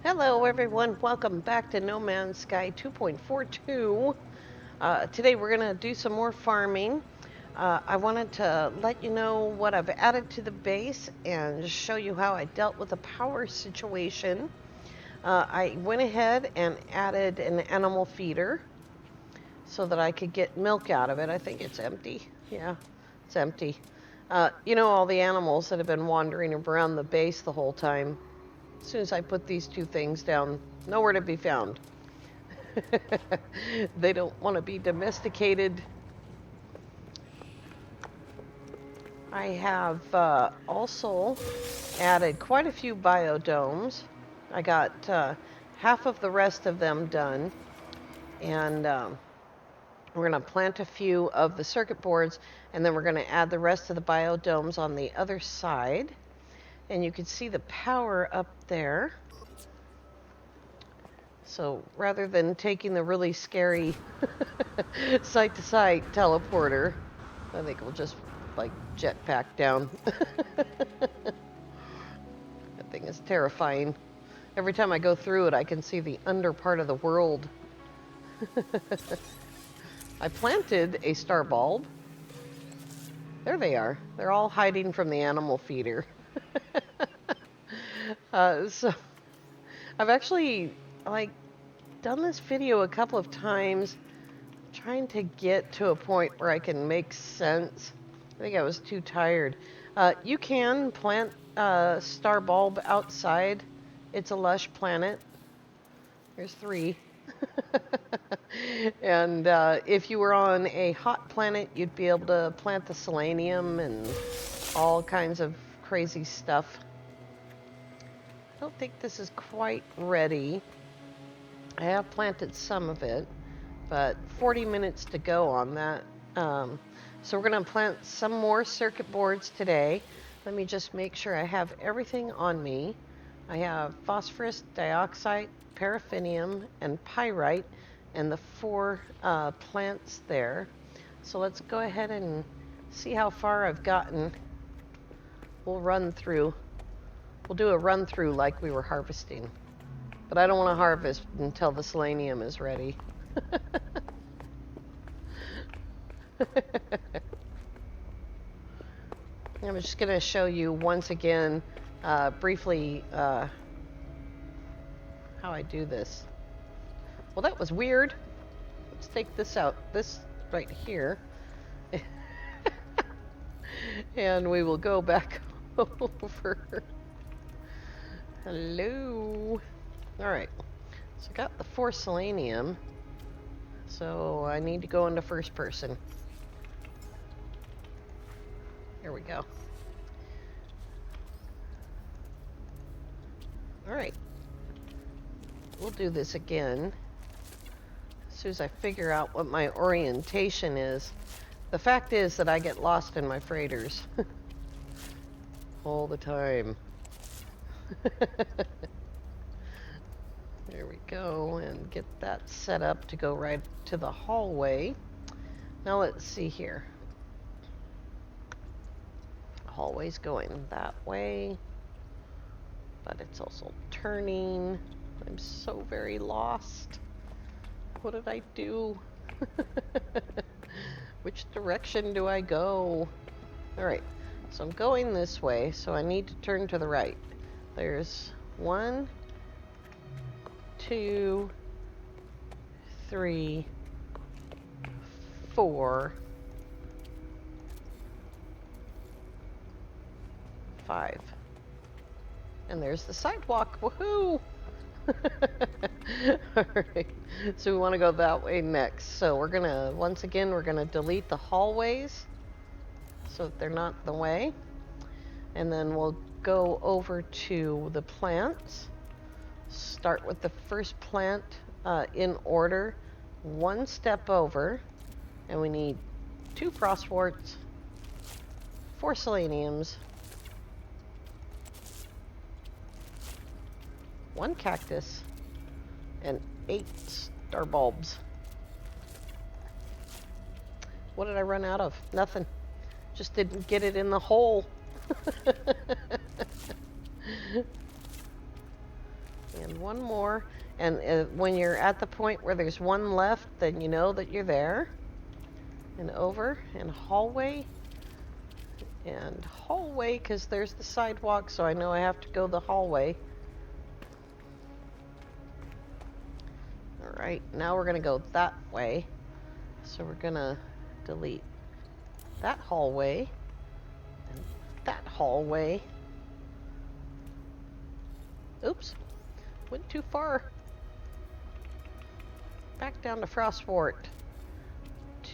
Hello everyone, welcome back to No Man's Sky 2.42. Today we're going to do some more farming. I wanted to let you know what I've added to the base and show you how I dealt with the power situation. I went ahead and added an animal feeder so that I could get milk out of it. I think it's empty. Yeah, it's empty. All the animals that have been wandering around the base the whole time. As soon as I put these two things down, nowhere to be found. They don't want to be domesticated. I have also added quite a few biodomes. I got half of the rest of them done, and we're going to plant a few of the circuit boards, and then we're going to add the rest of the biodomes on the other side. And you can see the power up there. So rather than taking the really scary site-to-site teleporter, I think we'll just like jetpack down. That thing is terrifying. Every time I go through it, I can see the under part of the world. I planted a star bulb. There they are. They're all hiding from the animal feeder. So I've actually done this video a couple of times, trying to get to a point where I can make sense. I think I was too tired. You can plant star bulb outside. It's a lush planet. There's 3. And if you were on a hot planet, you'd be able to plant the selenium and all kinds of crazy stuff. I don't think this is quite ready. I have planted some of it, but 40 minutes to go on that. So we're going to plant some more circuit boards today. Let me just make sure I have everything on me. I have phosphorus, dioxide, paraffinium, and pyrite, and the 4 plants there. So let's go ahead and see how far I've gotten. We'll do a run through like we were harvesting. But I don't want to harvest until the selenium is ready. I'm just going to show you once again, briefly, how I do this. Well, that was weird. Let's take this out, this right here. And we will go back over. Hello. All right, so I got the 4 selenium, so I need to go into first person. Here we go. All right, we'll do this again as soon as I figure out what my orientation is. The fact is that I get lost in my freighters all the time. There we go, and get that set up to go right to the hallway. Now let's see here. The hallway's going that way, but it's also turning. I'm so very lost. What did I do? Which direction do I go? Alright, so I'm going this way, so I need to turn to the right. There's 1, 2, 3, 4, 5. And there's the sidewalk. Woohoo! Alright, so we want to go that way next. So we're gonna, once again, we're gonna delete the hallways so that they're not in the way. And then we'll go over to the plants. Start with the first plant in order, 1 step over, and we need 2 frostworts, 4 seleniums, 1 cactus, and 8 star bulbs. What did I run out of? Nothing. Just didn't get it in the hole. And one more. And when you're at the point where there's one left, then you know that you're there. And over, and hallway. And hallway, because there's the sidewalk, so I know I have to go the hallway. Alright, now we're going to go that way. So we're going to delete that hallway. And that hallway. Oops. Went too far. Back down to Frostport.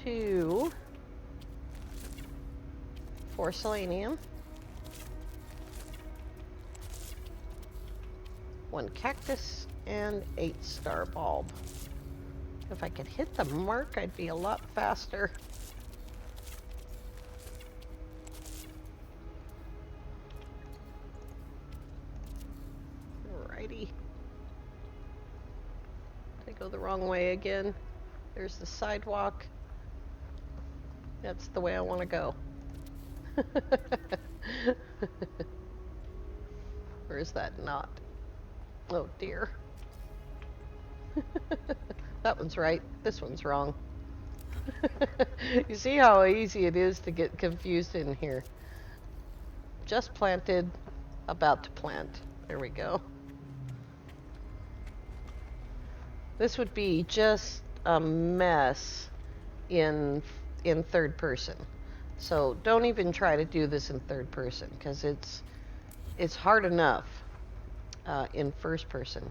2 for selenium. 1 cactus and 8 star bulb. If I could hit the mark, I'd be a lot faster. Alrighty. Did I go the wrong way again? There's the sidewalk. That's the way I want to go. Or is that not? Oh dear. That one's right. This one's wrong. You see how easy it is to get confused in here. Just planted, about to plant. There we go. This would be just a mess in third person. So don't even try to do this in third person, because it's hard enough in first person.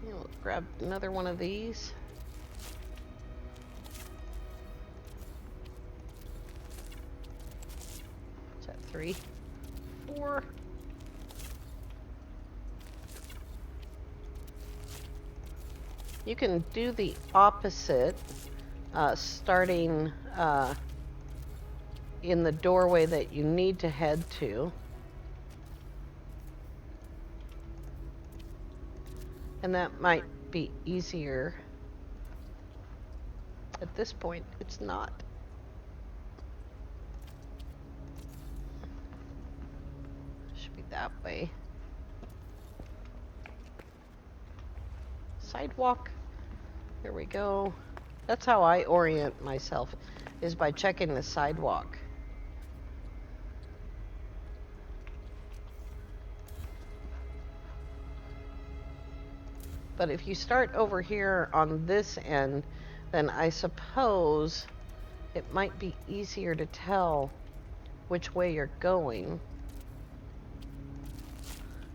We'll grab another one of these. Is that 3, 4? You can do the opposite, starting in the doorway that you need to head to. And that might be easier. At this point, it's not. Should be that way. Sidewalk. There we go. That's how I orient myself, is by checking the sidewalk. But if you start over here on this end, then I suppose it might be easier to tell which way you're going.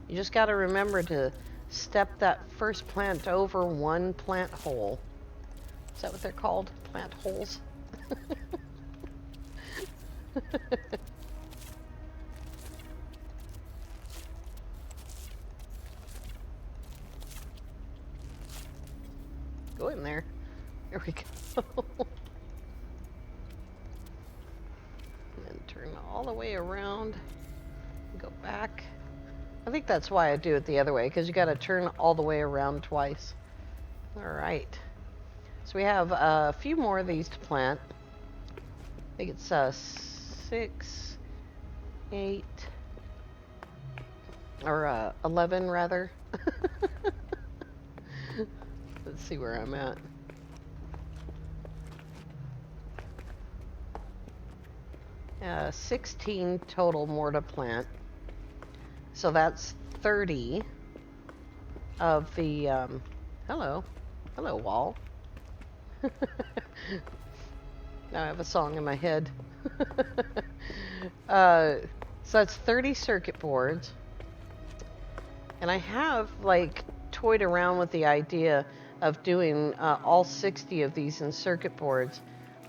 You just got to remember to step that first plant over 1 plant hole. Is that what they're called? Plant holes? Go in there. There we go. And then turn all the way around and go back. I think that's why I do it the other way, because you got to turn all the way around twice. All right. So we have a few more of these to plant. I think it's 6, 8, or 11 rather. Let's see where I'm at. Yeah, 16 total more to plant. So that's 30 of the, hello wall. Now I have a song in my head. So that's 30 circuit boards. And I have, like, toyed around with the idea of doing all 60 of these in circuit boards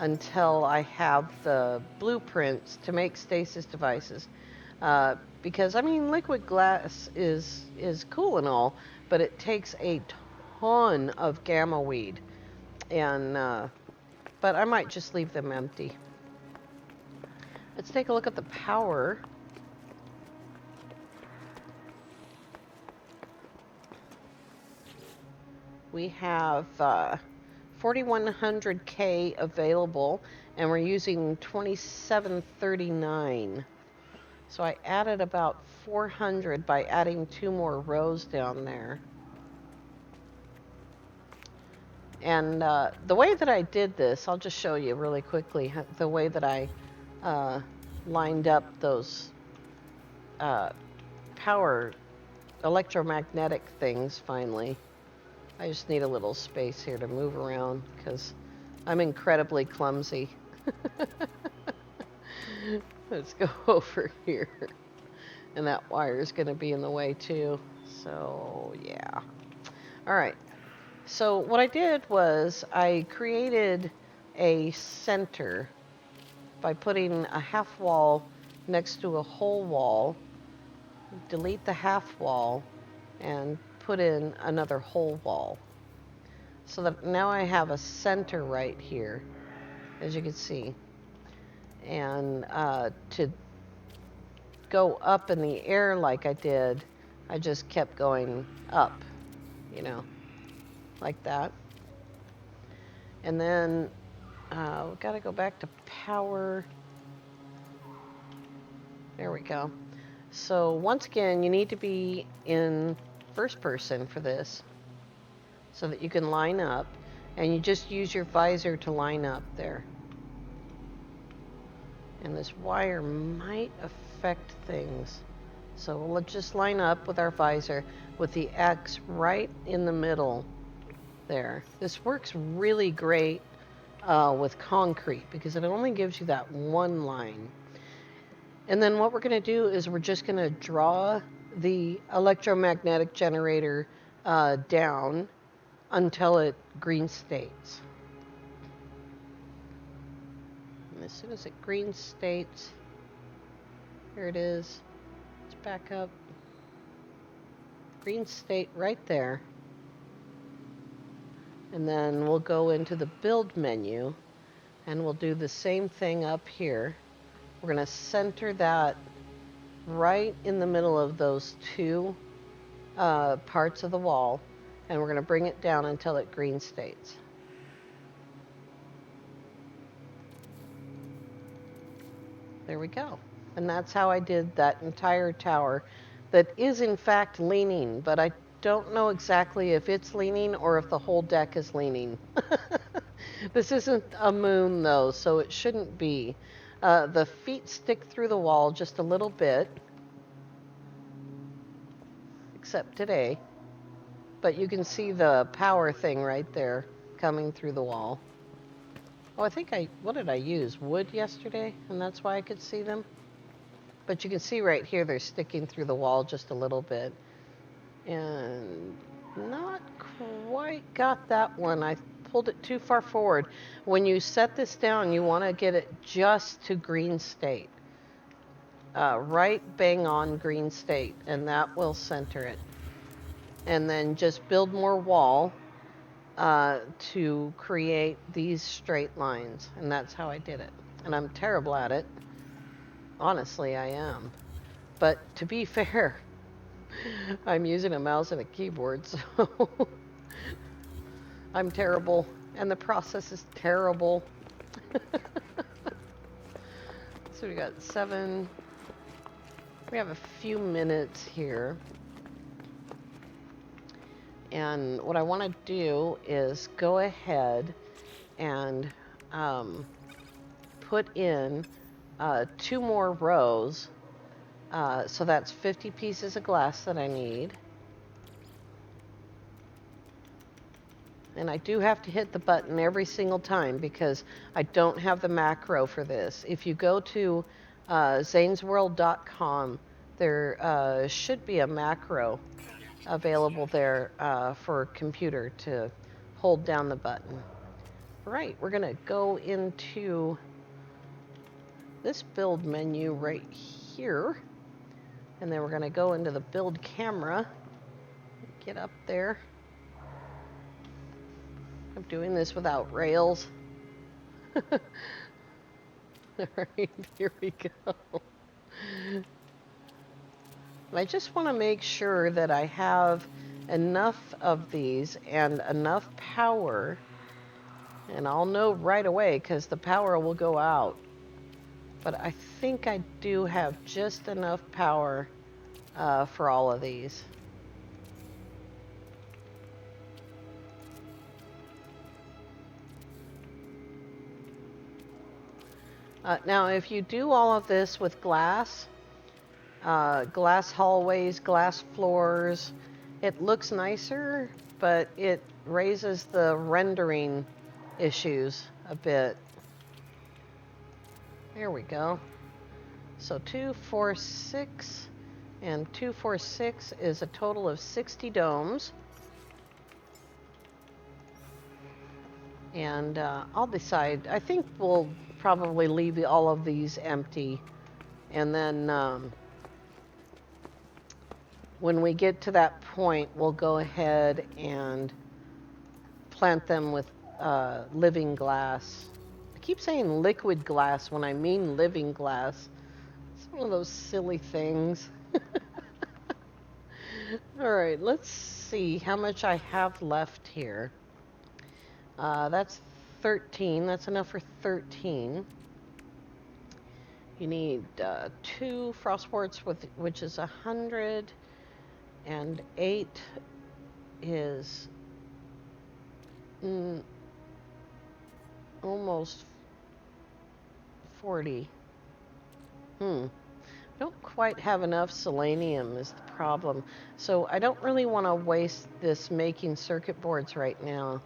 until I have the blueprints to make stasis devices. Because, I mean, liquid glass is cool and all, but it takes a ton of gamma weed. And, but I might just leave them empty. Let's take a look at the power. We have 4100K available, and we're using 2739. So I added about 400 by adding 2 more rows down there. And the way that I did this, I'll just show you really quickly the way that I lined up those power electromagnetic things finally. I just need a little space here to move around because I'm incredibly clumsy. Let's go over here. And that wire is going to be in the way too. So, yeah. All right. So what I did was I created a center by putting a half wall next to a whole wall, delete the half wall, and put in another whole wall. So that now I have a center right here, as you can see. And to go up in the air like I did, I just kept going up, you know, like that. And then we've got to go back to power. There we go. So once again, you need to be in first person for this so that you can line up, and you just use your visor to line up there. And this wire might affect things. So we'll just line up with our visor with the X right in the middle there. This works really great with concrete because it only gives you that one line. And then what we're going to do is we're just going to draw the electromagnetic generator down until it green states. And as soon as it green states, here it is. Let's back up. Green state right there. And then we'll go into the build menu and we'll do the same thing up here. We're going to center that right in the middle of those two parts of the wall, and we're going to bring it down until it green states. There we go. And that's how I did that entire tower that is in fact leaning, but I don't know exactly if it's leaning or if the whole deck is leaning. This isn't a moon though, so it shouldn't be. The feet stick through the wall just a little bit, except today. But you can see the power thing right there coming through the wall. Oh, I think what did I use? Wood yesterday, and that's why I could see them. But you can see right here they're sticking through the wall just a little bit. And not quite got that one. I pulled it too far forward. When you set this down, you want to get it just to green state. Right bang on green state, and that will center it. And then just build more wall to create these straight lines. And that's how I did it. And I'm terrible at it. Honestly, I am. But to be fair, I'm using a mouse and a keyboard, so I'm terrible, and the process is terrible. So we got 7. We have a few minutes here. And what I want to do is go ahead and put in 2 more rows. So that's 50 pieces of glass that I need. And I do have to hit the button every single time because I don't have the macro for this. If you go to zanesworld.com, there should be a macro available there for computer to hold down the button. Right, we're going to go into this build menu right here. And then we're going to go into the build camera. Get up there. I'm doing this without rails. All right, here we go. And I just want to make sure that I have enough of these and enough power. And I'll know right away because the power will go out. But I think I do have just enough power for all of these. Now, if you do all of this with glass, glass hallways, glass floors, it looks nicer, but it raises the rendering issues a bit. There we go. So 2, 4, 6, and 2, 4, 6 is a total of 60 domes. And I'll decide. I think we'll probably leave all of these empty. And then when we get to that point, we'll go ahead and plant them with living glass. I keep saying liquid glass when I mean living glass. It's one of those silly things. All right, let's see how much I have left here. That's 13. That's enough for 13. You need 2 frostworts, which is 100, and 8 is almost 40. Don't quite have enough selenium is the problem. So I don't really want to waste this making circuit boards right now.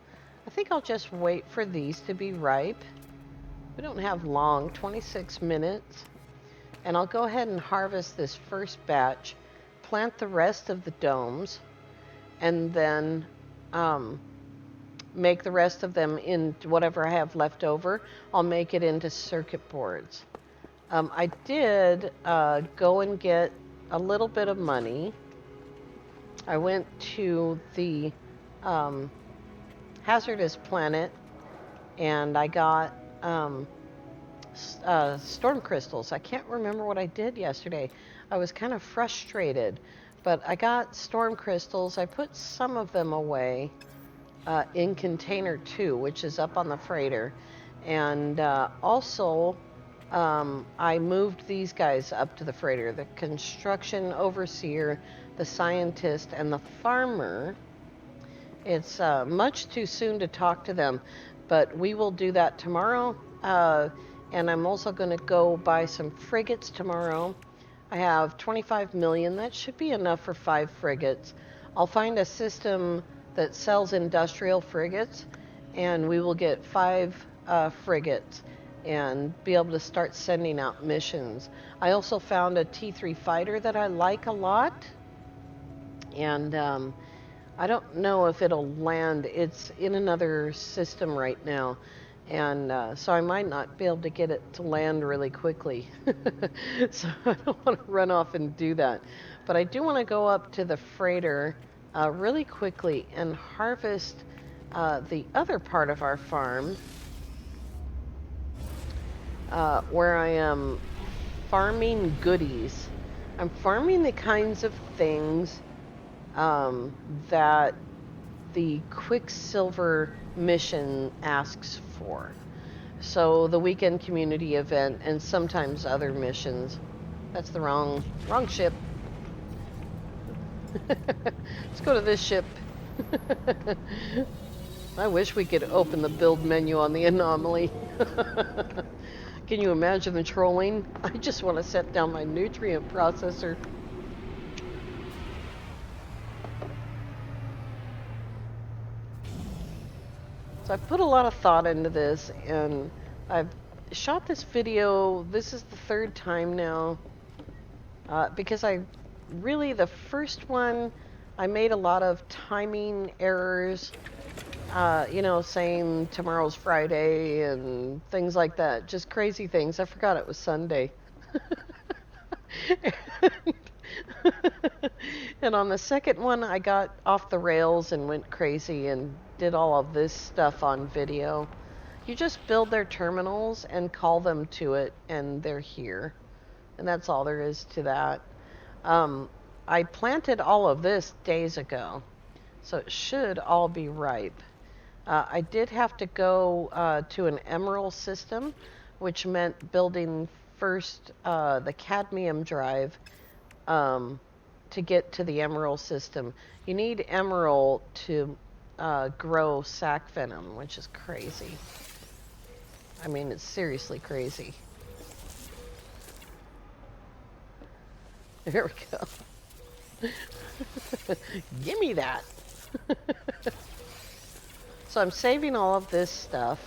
I think I'll just wait for these to be ripe. We don't have long, 26 minutes. And I'll go ahead and harvest this first batch, plant the rest of the domes, and then make the rest of them into whatever I have left over. I'll make it into circuit boards. I did go and get a little bit of money. I went to the hazardous planet and I got storm crystals. I can't remember what I did yesterday. I was kind of frustrated, but I got storm crystals. I put some of them away in container 2, which is up on the freighter, and also I moved these guys up to the freighter, the construction overseer, the scientist, and the farmer. It's much too soon to talk to them, but we will do that tomorrow. And I'm also going to go buy some frigates tomorrow. I have 25 million. That should be enough for 5 frigates. I'll find a system that sells industrial frigates, and we will get 5 frigates and be able to start sending out missions. I also found a T3 fighter that I like a lot, and I don't know if it'll land. It's in another system right now, and so I might not be able to get it to land really quickly. So I don't want to run off and do that. But I do want to go up to the freighter really quickly and harvest the other part of our farm, where I am farming goodies. I'm farming the kinds of things that the Quicksilver mission asks for. So the weekend community event and sometimes other missions. That's the wrong ship. Let's go to this ship. I wish we could open the build menu on the Anomaly. Can you imagine the trolling? I just want to set down my nutrient processor. So I've put a lot of thought into this, and I've shot this video. This is the 3rd time now, because the first one, I made a lot of timing errors, saying tomorrow's Friday and things like that. Just crazy things. I forgot it was Sunday. And on the second one, I got off the rails and went crazy and did all of this stuff on video. You just build their terminals and call them to it, and they're here. And that's all there is to that. I planted all of this days ago, so it should all be ripe. I did have to go to an emerald system, which meant building first the cadmium drive to get to the emerald system. You need emerald to grow sac venom, which is crazy. I mean, it's seriously crazy. There we go. Gimme that. So I'm saving all of this stuff.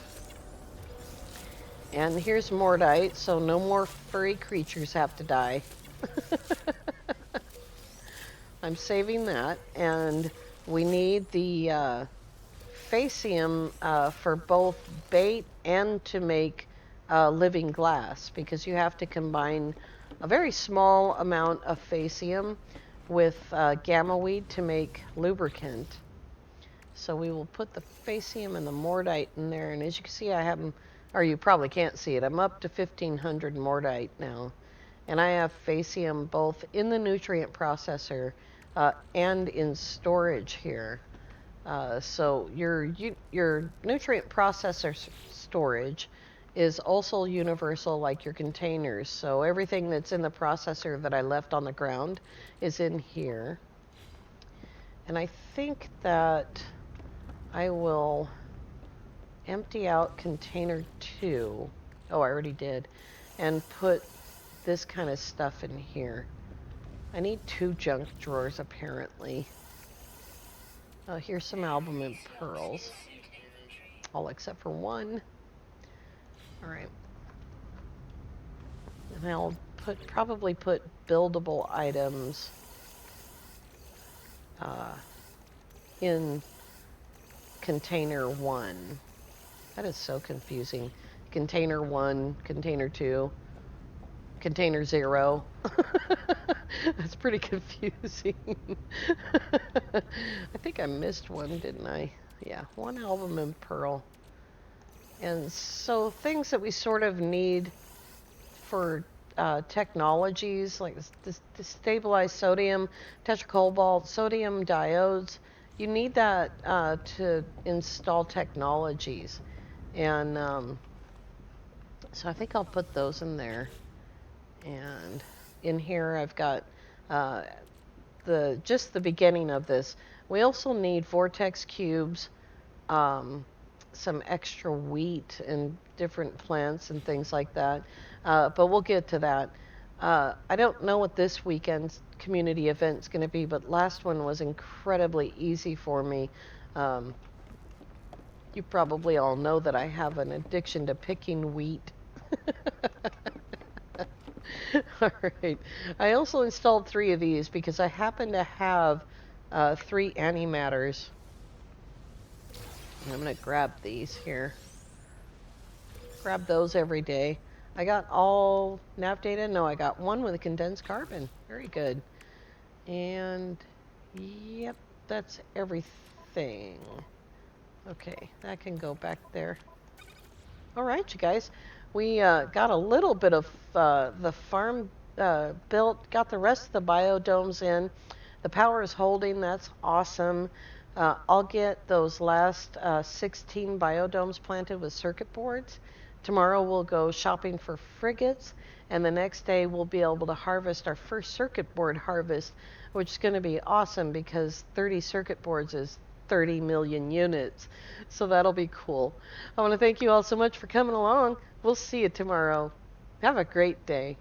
And here's Mordite, so no more furry creatures have to die. I'm saving that, and we need the Facium for both bait and to make living glass, because you have to combine a very small amount of Facium with gamma weed to make lubricant. So we will put the Facium and the Mordite in there, and as you can see, I have them, or you probably can't see it, I'm up to 1500 Mordite now. And I have Facium both in the nutrient processor and in storage here. So your nutrient processor storage is also universal like your containers. So everything that's in the processor that I left on the ground is in here. And I think that I will empty out container 2. Oh, I already did. And put this kind of stuff in here. I need 2 junk drawers apparently. Here's some albumin pearls. All except for one. Alright. And I'll probably put buildable items in container 1. That is so confusing. Container 1, container 2, container 0. That's pretty confusing. I think I missed one, didn't I? Yeah, 1 albumin pearl. And so things that we sort of need for technologies like this stabilized sodium, tetracobalt, sodium diodes, you need that to install technologies. And so I think I'll put those in there. And in here I've got just the beginning of this. We also need vortex cubes, some extra wheat and different plants and things like that. But we'll get to that. I don't know what this weekend's community event's going to be, but last one was incredibly easy for me. You probably all know that I have an addiction to picking wheat. All right. I also installed 3 of these because I happen to have 3 antimatters. I'm going to grab these here. Grab those every day. I got all nav data. No, I got 1 with a condensed carbon. Very good. And yep, that's everything. Okay, that can go back there. All right, you guys. We got a little bit of the farm built, got the rest of the biodomes in. The power is holding, that's awesome. I'll get those last 16 biodomes planted with circuit boards. Tomorrow we'll go shopping for frigates, and the next day we'll be able to harvest our first circuit board harvest, which is going to be awesome because 30 circuit boards is 30 million units. So that'll be cool. I want to thank you all so much for coming along. We'll see you tomorrow. Have a great day.